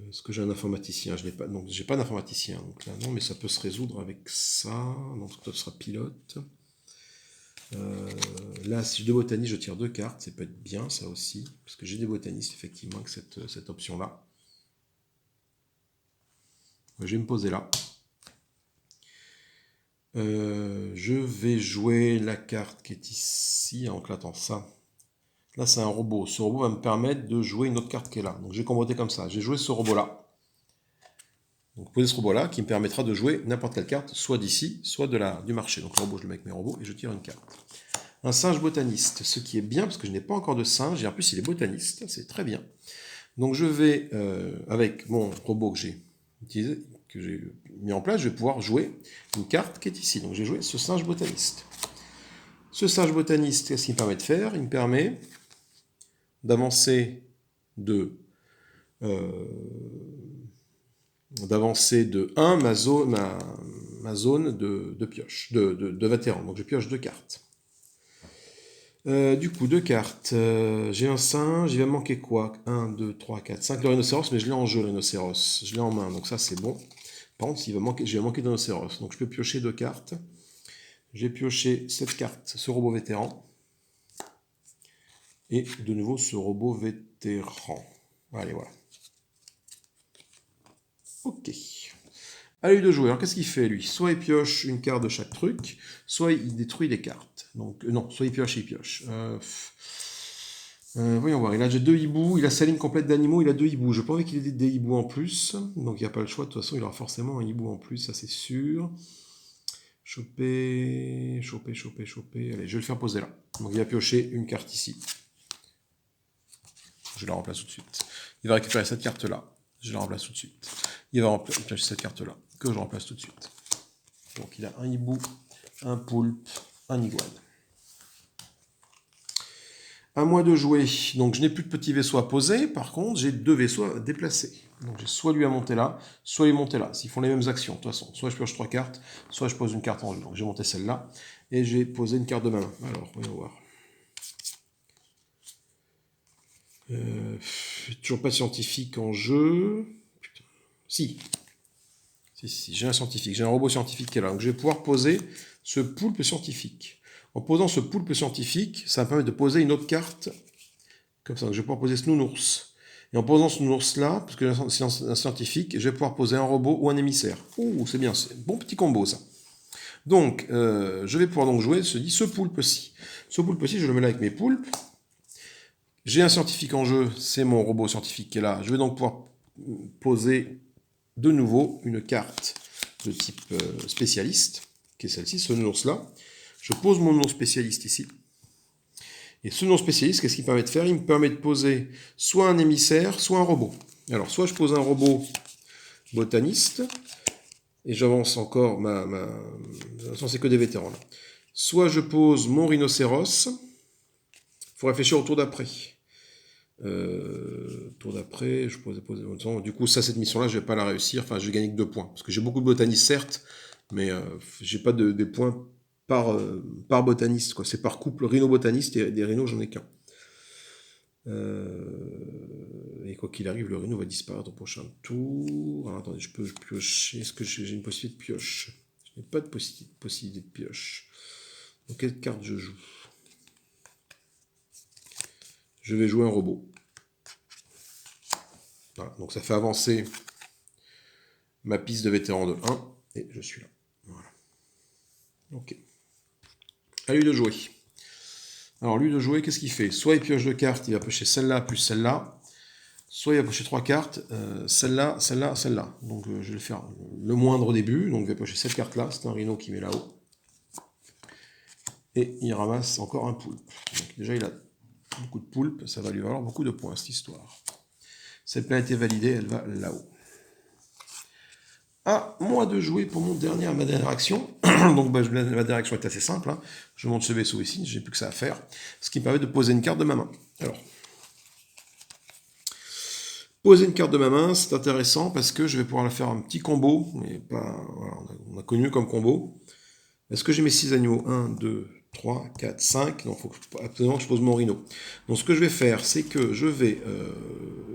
Est-ce que j'ai un informaticien? Je n'ai pas, donc j'ai pas d'informaticien. Donc là, non, mais ça peut se résoudre avec ça. Donc toi, tu seras pilote. Là, si j'ai 2 botanistes, je tire 2 cartes. Ça peut être bien, ça aussi. Parce que j'ai des botanistes, effectivement, avec cette option-là. Je vais me poser là. Je vais jouer la carte qui est ici. Donc là, attends, ça. Là, c'est un robot. Ce robot va me permettre de jouer une autre carte qui est là. Donc, j'ai comboté comme ça. J'ai joué ce robot-là. Donc, poser ce robot-là qui me permettra de jouer n'importe quelle carte, soit d'ici, soit du marché. Donc, le robot, je le mets avec mes robots et je tire une carte. Un singe botaniste, ce qui est bien parce que je n'ai pas encore de singe et en plus, il est botaniste. C'est très bien. Donc, je vais, avec mon robot que j'ai utilisé, que j'ai mis en place, je vais pouvoir jouer une carte qui est ici. Donc, j'ai joué ce singe botaniste. Ce singe botaniste, qu'est-ce qu'il me permet de faire? Il me permet d'avancer de 1 ma zone de pioche, de vétéran. Donc je pioche 2 cartes. Du coup, 2 cartes. J'ai un singe, il va me manquer quoi? 1, 2, 3, 4, 5. Le rhinocéros, mais je l'ai en jeu, le rhinocéros. Je l'ai en main, donc ça c'est bon. Par contre, je vais manquer de rhinocéros. Donc je peux piocher 2 cartes. J'ai pioché cette carte, ce robot vétéran. Et de nouveau ce robot vétéran. Allez, voilà. Ok. À lui de jouer. Alors qu'est-ce qu'il fait lui? Soit il pioche une carte de chaque truc, soit il détruit des cartes. Donc non, soit il pioche. Voyons voir, il a déjà 2 hiboux, il a sa ligne complète d'animaux, il a 2 hiboux. Je n'ai pas envie qu'il ait des hiboux en plus, donc il n'y a pas le choix, de toute façon il aura forcément un hibou en plus, ça c'est sûr. Choper. Allez, je vais le faire poser là. Donc il va piocher une carte ici. Je la remplace tout de suite. Il va récupérer cette carte-là. Je la remplace tout de suite. Il va remplacer cette carte-là, que je remplace tout de suite. Donc il a un hibou, un poulpe, un iguane. À moi de jouer. Donc je n'ai plus de petits vaisseaux à poser. Par contre, j'ai 2 vaisseaux à déplacer. Donc j'ai soit lui à monter là, soit lui monter là. S'ils font les mêmes actions, de toute façon. Soit je pioche 3 cartes, soit je pose une carte en jeu. Donc j'ai monté celle-là. Et j'ai posé une carte de ma main. Alors, voyons voir. Toujours pas scientifique en jeu. Putain. Si, j'ai un scientifique. J'ai un robot scientifique qui est là. Donc je vais pouvoir poser ce poulpe scientifique. En posant ce poulpe scientifique, ça me permet de poser une autre carte. Comme ça, donc je vais pouvoir poser ce nounours. Et en posant ce nounours-là, parce que c'est un scientifique, je vais pouvoir poser un robot ou un émissaire. Ouh, c'est bien, c'est un bon petit combo ça. Donc, je vais pouvoir donc jouer ce poulpe-ci. Ce poulpe-ci, je le mets là avec mes poulpes. J'ai un scientifique en jeu, c'est mon robot scientifique qui est là. Je vais donc pouvoir poser de nouveau une carte de type spécialiste, qui est celle-ci, ce nounours-là. Je pose mon nounours spécialiste ici. Et ce nounours spécialiste, qu'est-ce qu'il permet de faire? Il me permet de poser soit un émissaire, soit un robot. Alors, soit je pose un robot botaniste, et j'avance encore de toute façon, c'est que des vétérans là. Soit je pose mon rhinocéros. Il faut réfléchir au tour d'après. Tour d'après, je pose. Du coup, ça, cette mission-là, je vais pas la réussir. Enfin, je vais gagner que 2 points. Parce que j'ai beaucoup de botanistes, certes, mais j'ai pas des points par botaniste. C'est par couple rhino-botaniste et des rhinos, j'en ai qu'un. Et quoi qu'il arrive, le rhino va disparaître au prochain tour. Alors, attendez, je peux piocher. Est-ce que j'ai une possibilité de pioche? Je n'ai pas de possibilité de pioche. Donc, quelle carte je joue? Je vais jouer un robot. Voilà, donc ça fait avancer ma piste de vétéran de 1, et je suis là. Voilà. Ok. À lui de jouer. Alors lui de jouer, qu'est-ce qu'il fait? Soit il pioche 2 cartes, il va piocher celle-là plus celle-là, soit il va piocher 3 cartes, celle-là, celle-là, celle-là. Donc je vais le faire le moindre au début, donc il va piocher cette carte-là, c'est un rhino qui met là-haut. Et il ramasse encore un poulpe. Donc déjà il a beaucoup de poulpes, ça va lui valoir beaucoup de points cette histoire. Cette planète est validée, elle va là-haut. À moi de jouer pour ma dernière action. Donc ma dernière action est assez simple. Hein. Je monte ce vaisseau ici, j'ai plus que ça à faire. Ce qui me permet de poser une carte de ma main. Alors, poser une carte de ma main, c'est intéressant parce que je vais pouvoir la faire un petit combo. Mais pas, voilà, on a connu comme combo. Est-ce que j'ai mes 6 animaux? 1, 2, 3, 4, 5. Donc il faut absolument que je pose mon rhino. Donc ce que je vais faire, c'est que je vais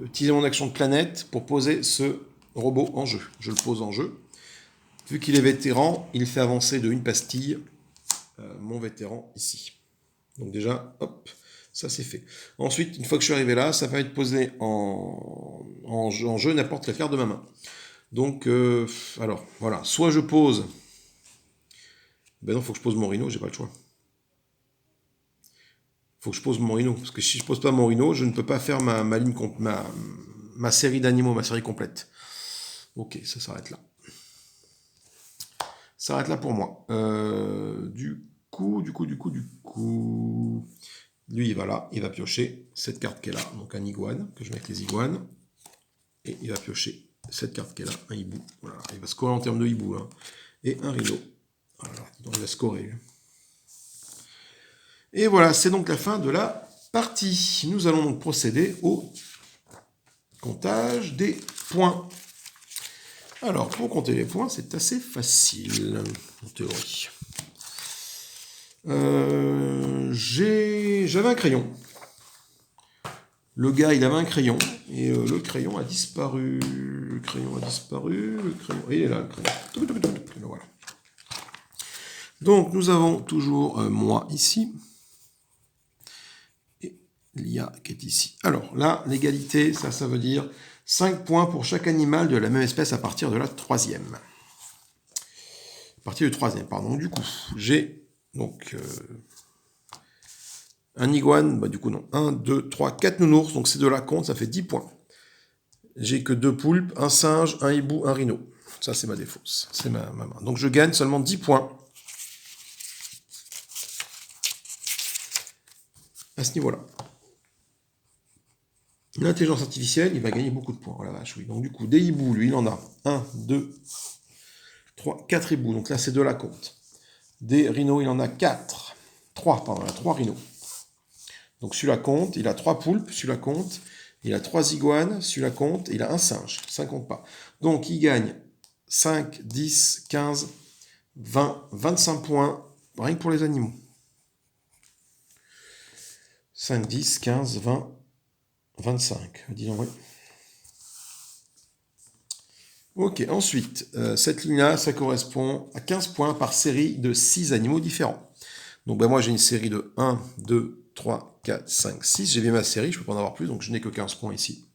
utiliser mon action de planète pour poser ce robot en jeu. Je le pose en jeu. Vu qu'il est vétéran, il fait avancer de 1 pastille mon vétéran ici. Donc déjà, hop, ça c'est fait. Ensuite, une fois que je suis arrivé là, ça va être posé en jeu n'importe quelle carte de ma main. Donc, alors, voilà. Soit je pose... Ben non, il faut que je pose mon rhino, j'ai pas le choix. Il faut que je pose mon rhino. Parce que si je pose pas mon rhino, je ne peux pas faire ma série d'animaux, ma série complète. Ok, ça s'arrête là. Ça s'arrête là pour moi. Du coup, lui, il va là, il va piocher cette carte qui est là, donc un iguane, que je mets avec les iguanes. Et il va piocher cette carte qui est là, un hibou. Voilà, il va scorer en termes de hibou. Hein. Et un rhino. Voilà, donc il va scorer. Et voilà, c'est donc la fin de la partie. Nous allons donc procéder au comptage des points. Alors, pour compter les points, c'est assez facile, en théorie. J'avais un crayon. Le gars, il avait un crayon, et le crayon a disparu. Le crayon a disparu. Le crayon, il est là, le crayon. Voilà. Donc, nous avons toujours moi ici. Et l'IA qui est ici. Alors, là, l'égalité, ça veut dire 5 points pour chaque animal de la même espèce à partir de la 3e. À partir du 3e, pardon. Du coup, j'ai donc un iguane, bah du coup non. 1, 2, 3, 4 nounours, donc c'est de la compte, ça fait 10 points. J'ai que 2 poulpes, un singe, un hibou, un rhino. Ça, c'est ma défausse. C'est ma main. Donc, je gagne seulement 10 points à ce niveau-là. L'intelligence artificielle, il va gagner beaucoup de points. Oh la vache, oui. Donc, du coup, des hiboux, lui, il en a 1, 2, 3, 4 hiboux. Donc là, c'est de la compte. Des rhinos, il en a 4. 3, pardon, il a 3 rhinos. Donc, celui-là compte. Il a 3 poulpes, celui-là compte. Il a 3 iguanes, celui-là compte. Il a un singe, ça ne compte pas. Donc, il gagne 5, 10, 15, 20, 25 points, rien que pour les animaux. 5, 10, 15, 20, 25. Disons, oui. Ok, ensuite, cette ligne-là, ça correspond à 15 points par série de 6 animaux différents. Donc, ben, moi, j'ai une série de 1, 2, 3, 4, 5, 6. J'ai bien ma série, je ne peux pas en avoir plus, donc je n'ai que 15 points ici.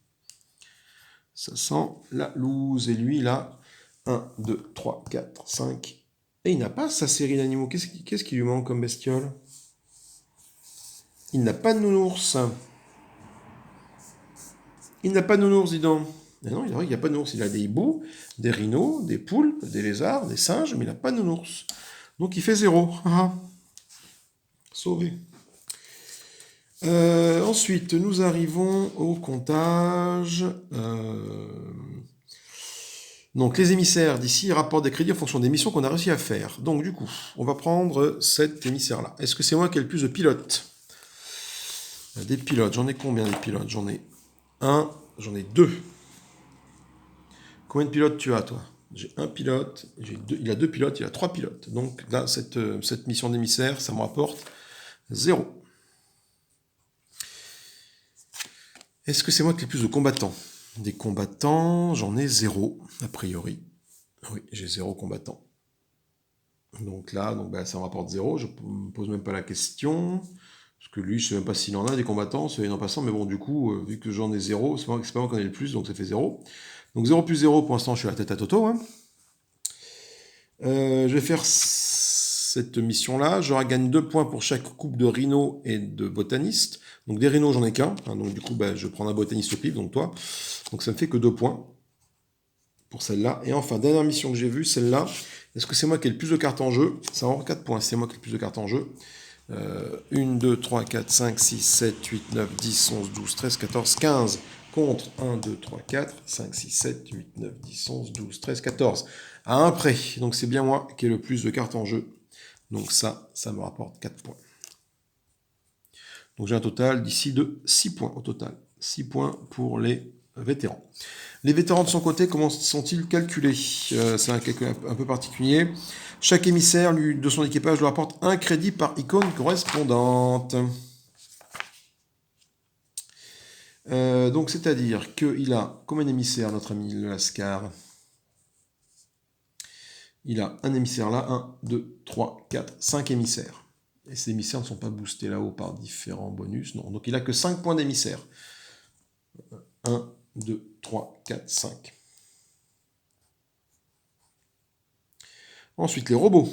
Ça sent la loose. Et lui, là, 1, 2, 3, 4, 5. Et il n'a pas sa série d'animaux. Qu'est-ce qui lui manque comme bestiole? Il n'a pas de nounours. Il n'a pas de nounours, dis donc. Mais non, il est vrai qu'il n'y a pas de nounours. Il a des hiboux, des rhinos, des poules, des lézards, des singes, mais il n'a pas de nounours. Donc il fait 0. Sauvé. Ensuite, nous arrivons au comptage. Donc les émissaires d'ici rapportent des crédits en fonction des missions qu'on a réussi à faire. Donc du coup, on va prendre cet émissaire-là. Est-ce que c'est moi qui ai le plus de pilotes? Des pilotes, j'en ai combien des pilotes? J'en ai 1, j'en ai 2. Combien de pilotes tu as, toi? J'ai un pilote, il a 2 pilotes, il a 3 pilotes. Donc là, cette mission d'émissaire, ça me rapporte 0. Est-ce que c'est moi qui ai le plus de combattants? Des combattants, j'en ai 0, a priori. Oui, j'ai 0 combattants. Donc là, ça me rapporte 0, je ne me pose même pas la question. Parce que lui, je ne sais même pas s'il en a des combattants, c'est en passant, mais bon, du coup, vu que j'en ai 0, c'est pas moi qui en ai le plus, donc ça fait 0. Donc 0 plus 0, pour l'instant, je suis à la tête à Toto. Hein. Je vais faire cette mission-là. Je gagne 2 points pour chaque coupe de rhino et de botaniste. Donc des rhinos, j'en ai qu'un. Hein, donc du coup, je prends un botaniste au pif, donc toi. Donc ça me fait que 2 points pour celle-là. Et enfin, dernière mission que j'ai vue, celle-là. Est-ce que c'est moi qui ai le plus de cartes en jeu? Ça va 4 points, c'est moi qui ai le plus de cartes en jeu. 1, 2, 3, 4, 5, 6, 7, 8, 9, 10, 11, 12, 13, 14, 15. Contre 1, 2, 3, 4, 5, 6, 7, 8, 9, 10, 11, 12, 13, 14. À un près. Donc c'est bien moi qui ai le plus de cartes en jeu. Donc ça me rapporte 4 points. Donc j'ai un total d'ici de 6 points au total. 6 points pour les vétérans. Les vétérans de son côté, comment sont-ils calculés? C'est un calcul un peu particulier. Chaque émissaire de son équipage lui apporte un crédit par icône correspondante. Donc c'est-à-dire qu'il a combien d'émissaires, notre ami le Lascar? Il a un émissaire là, 1, 2, 3, 4, 5 émissaires. Et ces émissaires ne sont pas boostés là-haut par différents bonus. Non, donc il n'a que 5 points d'émissaire. 1, 2, 3, 4, 5. Ensuite, les robots.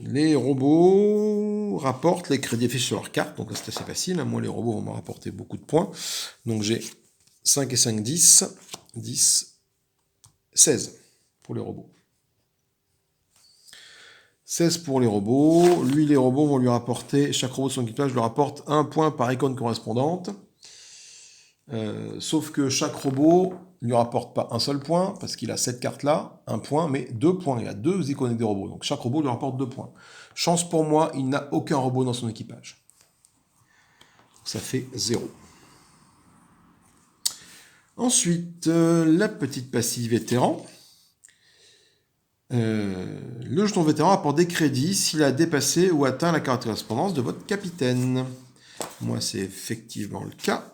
Les robots rapportent les crédits affichés sur leur carte. Donc là, c'est assez facile. Moi, les robots vont me rapporter beaucoup de points. Donc j'ai 5 et 5, 10. 10, 16 pour les robots. 16 pour les robots. Lui, les robots vont lui rapporter, chaque robot de son équipage lui rapporte 1 point par icône correspondante. Sauf que chaque robot ne lui rapporte pas un seul point, parce qu'il a cette carte-là, 1 point, mais 2 points. Il a 2 icônes avec des robots. Donc chaque robot lui rapporte 2 points. Chance pour moi, il n'a aucun robot dans son équipage. Ça fait 0. Ensuite, la petite passive vétéran. Le jeton vétéran apporte des crédits s'il a dépassé ou atteint la carte correspondance de votre capitaine. Moi, c'est effectivement le cas.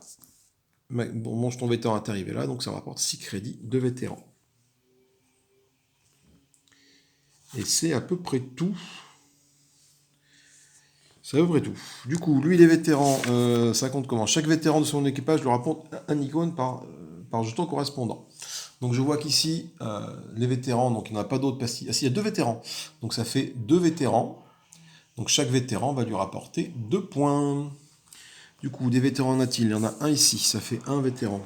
Bon, mon jeton vétéran est arrivé là, donc ça me rapporte 6 crédits de vétéran. Et c'est à peu près tout. C'est à peu près tout. Du coup, lui, les vétérans, ça compte comment? Chaque vétéran de son équipage lui rapporte un icône par jeton correspondant. Donc je vois qu'ici, les vétérans, donc il n'y en a pas d'autres parce qu'il y a 2 vétérans. Donc ça fait 2 vétérans. Donc chaque vétéran va lui rapporter 2 points. Du coup, des vétérans en a-t-il? Il y en a un ici, ça fait 1 vétéran.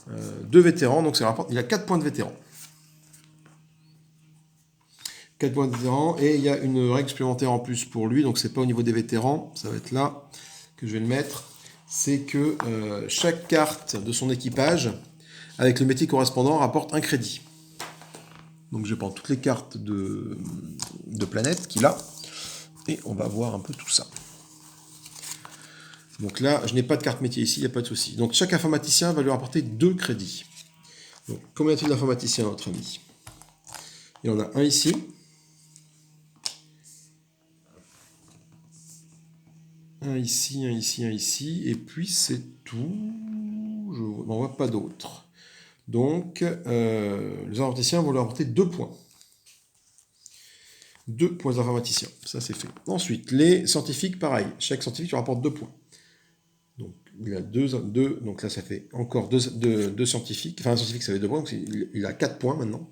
2 vétérans, donc ça rapporte, il a 4 points de vétéran. 4 points de vétéran, et il y a une règle supplémentaire en plus pour lui, donc c'est pas au niveau des vétérans, ça va être là que je vais le mettre. C'est que chaque carte de son équipage, avec le métier correspondant, rapporte un crédit. Donc je vais prendre toutes les cartes de planète qu'il a, et on va voir un peu tout ça. Donc là, je n'ai pas de carte métier ici, il n'y a pas de souci. Donc chaque informaticien va lui rapporter 2 crédits. Donc combien y a-t-il d'informaticiens, notre ami? Il y en a un ici. Un ici, un ici, un ici. Et puis c'est tout. Je n'en vois pas d'autres. Donc les informaticiens vont lui rapporter 2 points. 2 points d'informaticien. Ça c'est fait. Ensuite, les scientifiques, pareil. Chaque scientifique lui rapporte 2 points. Donc, il a 2, donc là, ça fait encore 2 scientifiques. Enfin, un scientifique, ça fait 2 points, donc il a 4 points maintenant.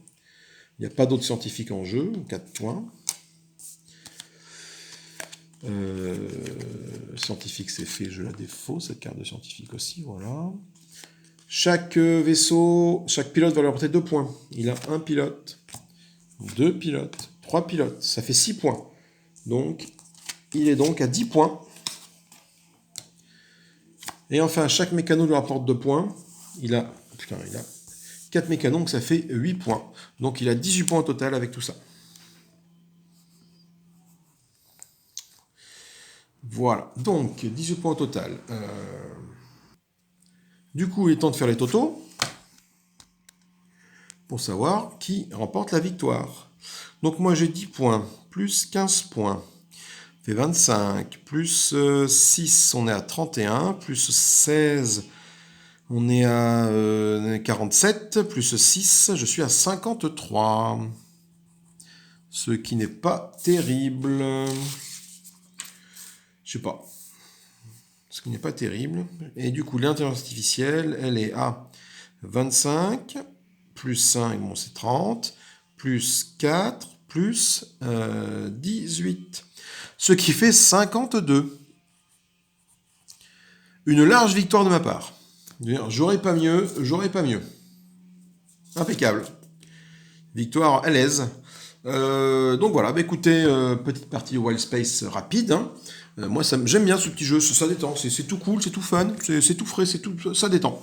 Il n'y a pas d'autres scientifiques en jeu, 4 points. Scientifique, c'est fait, je la défausse, cette carte de scientifique aussi, voilà. Chaque vaisseau, chaque pilote va lui apporter 2 points. Il a 1 pilote, 2 pilotes, 3 pilotes, ça fait 6 points. Donc, il est donc à 10 points. Et enfin, chaque mécano lui rapporte 2 points. Il a 4 mécanos, donc ça fait 8 points. Donc il a 18 points au total avec tout ça. Voilà, donc 18 points au total. Du coup, il est temps de faire les totaux pour savoir qui remporte la victoire. Donc moi j'ai 10 points, plus 15 points, fait 25, plus 6, on est à 31, plus 16, on est à 47, plus 6, je suis à 53. Ce qui n'est pas terrible. Je sais pas. Ce qui n'est pas terrible. Et du coup, l'intelligence artificielle, elle est à 25, plus 5, bon c'est 30, plus 4, plus 18. Ce qui fait 52. Une large victoire de ma part. J'aurais pas mieux, j'aurais pas mieux. Impeccable. Victoire à l'aise. Donc voilà, bah écoutez, petite partie Wild Space rapide. Hein. Moi, j'aime bien ce petit jeu, ça détend, c'est tout cool, c'est tout fun, c'est tout frais, ça détend.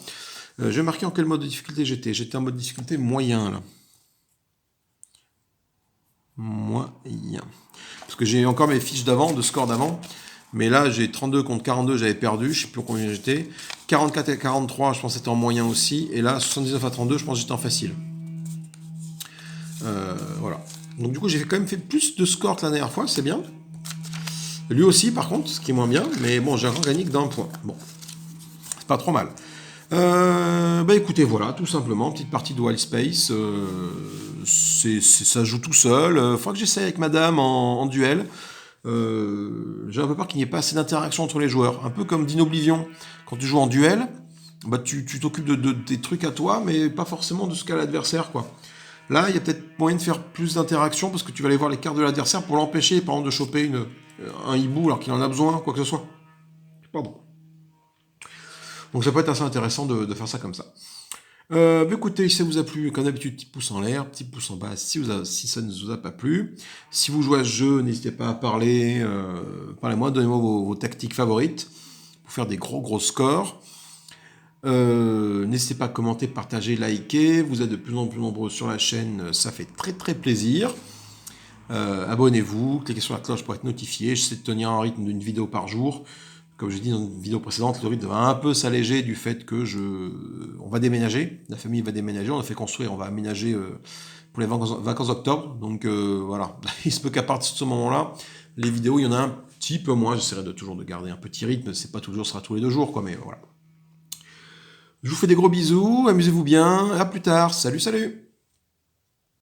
Je vais marquer en quel mode de difficulté j'étais. J'étais en mode difficulté moyen, là. Moyen. Parce que j'ai encore mes fiches d'avant, de score d'avant. Mais là, j'ai 32 contre 42, j'avais perdu, je sais plus combien j'étais. 44 et 43, je pense que c'était en moyen aussi. Et là, 79 à 32, je pense que j'étais en facile. Voilà. Donc du coup, j'ai quand même fait plus de score que la dernière fois, c'est bien. Lui aussi, par contre, ce qui est moins bien. Mais bon, j'ai encore gagné que d'un point. Bon, c'est pas trop mal. Bah écoutez, voilà, tout simplement, petite partie de Wild Space. Ça joue tout seul. Faudra que j'essaie avec madame en duel. J'ai un peu peur qu'il n'y ait pas assez d'interaction entre les joueurs. Un peu comme d'Inoblivion. Quand tu joues en duel, bah tu t'occupes de tes trucs à toi, mais pas forcément de ce qu'a l'adversaire, quoi. Là, il y a peut-être moyen de faire plus d'interaction parce que tu vas aller voir les cartes de l'adversaire pour l'empêcher, par exemple, de choper un hibou alors qu'il en a besoin, quoi que ce soit. Pardon. Donc ça peut être assez intéressant de faire ça comme ça. Bah écoutez, si ça vous a plu, comme d'habitude, petit pouce en l'air, petit pouce en bas si ça ne vous a pas plu. Si vous jouez à ce jeu, n'hésitez pas à parler, parlez-moi, donnez-moi vos tactiques favorites pour faire des gros scores. N'hésitez pas à commenter, partager, liker. Vous êtes de plus en plus nombreux sur la chaîne, ça fait très plaisir. Abonnez-vous, cliquez sur la cloche pour être notifié. J'essaie de tenir un rythme d'une vidéo par jour. Comme je dis dans une vidéo précédente, le rythme va un peu s'alléger du fait que on va déménager. La famille va déménager, on a fait construire, on va aménager pour les vacances d'octobre. Donc voilà, il se peut qu'à partir de ce moment-là, les vidéos, il y en a un petit peu moins. J'essaierai toujours de garder un petit rythme. C'est pas toujours, ce sera tous les 2 jours, quoi. Mais voilà. Je vous fais des gros bisous, amusez-vous bien. À plus tard. Salut.